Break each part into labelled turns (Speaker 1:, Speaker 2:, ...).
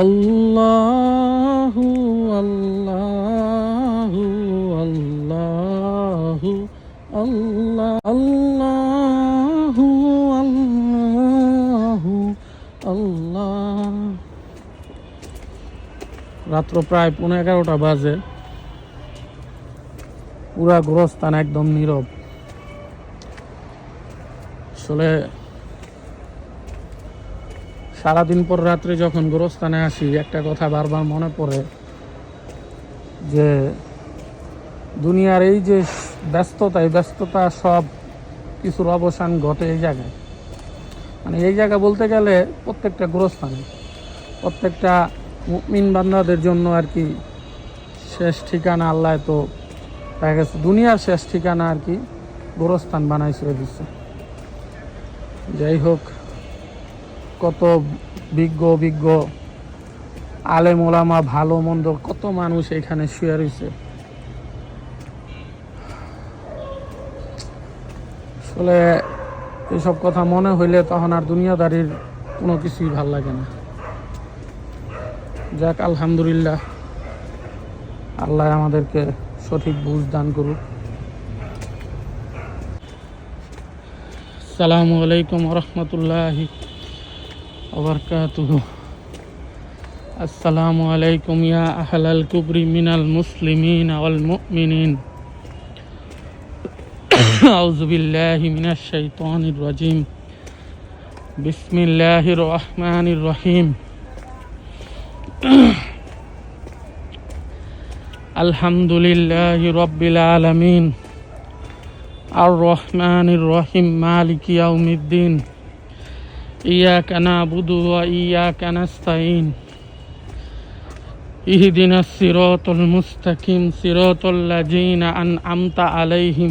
Speaker 1: আল্লাহু আল্লাহু আল্লাহু আল্লাহ আল্লাহু আল্লাহু আল্লাহ। রাত্র প্রায় 11:30 বাজে। পুরা গোরস্থান একদম নীরব। আসলে সারাদিন পর রাত্রে যখন গোরস্থানে আসি, একটা কথা বারবার মনে পড়ে যে দুনিয়ার এই যে ব্যস্ততা সব কিছুর অবসান ঘটে এই জায়গায়। মানে এই জায়গা বলতে গেলে প্রত্যেকটা গোরস্থানে, প্রত্যেকটা মুমিন বান্দাদের জন্য আর কি শেষ ঠিকানা। আল্লাহ তো দেখা গেছে দুনিয়ার শেষ ঠিকানা আর কি গোরস্থান বানাই ছেড়ে দিচ্ছে। যাই হোক, কত বিজ্ঞ আলেম ওলামা, ভালো মন্দ কত মানুষ এখানে শুয়ে রয়েছে। আসলে এইসব কথা মনে হইলে তখন আর দুনিয়াদারির কোনো কিছুই ভাল লাগে না। যাক, আলহামদুলিল্লাহ, আল্লাহ আমাদেরকে সঠিক বুঝ দান করুক। আসসালামু আলাইকুম ওয়া রাহমাতুল্লাহি ওয়া বারাকাতুহু। আসসালামু আলাইকুম ইয়া আহলাল কুবরি মিনাল মুসলিমিন ওয়াল মুমিনিন। আউযু বিল্লাহি মিনাশ শাইতানির রাজিম। বিসমিল্লাহির রহমানির রহিম। আলহামদুলিল্লাহি রাব্বিল আলামিন আর রহমানির রহিম মালিকি ইয়াউমিদ্দিন। ইয়াকা না'বুদু ওয়া ইয়াকা নাস্তাঈন। ইহদিনাস সিরাতাল মুস্তাকিম সিরাতাল লাযিনা আন'আমতা আলাইহিম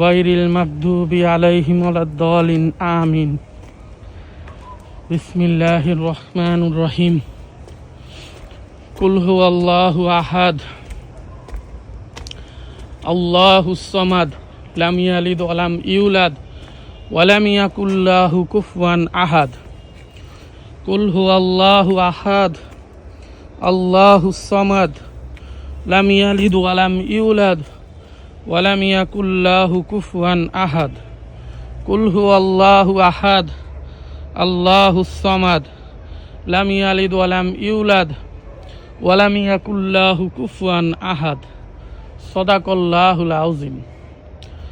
Speaker 1: গায়রিল মাগদুবি আলাইহিম ওয়ালাদ-দালিন। আমিন। বিসমিল্লাহির রহমানির রহিম। কুল হুয়াল্লাহু আহাদ আল্লাহুস সামাদ লাম ইয়ালিদ ওয়া লাম ইউলাদ ওয়া লাম ইয়াকুল লাহু কুফুয়ান আহাদ। কুল হুয়াল্লাহু আহাদ আল্লাহুস সামাদ লাম ইয়ালিদ ওয়া লাম ইউলাদ ওয়া লাম ইয়াকুল লাহু কুফুয়ান আহাদ। কুল হুয়াল্লাহু আহাদ আল্লাহুস সামাদ লাম ইয়ালিদ ওয়া লাম ইউলাদ ওয়া লাম ইয়াকুল লাহু কুফুয়ান আহাদ। সাদাকাল্লাহুল আযীম।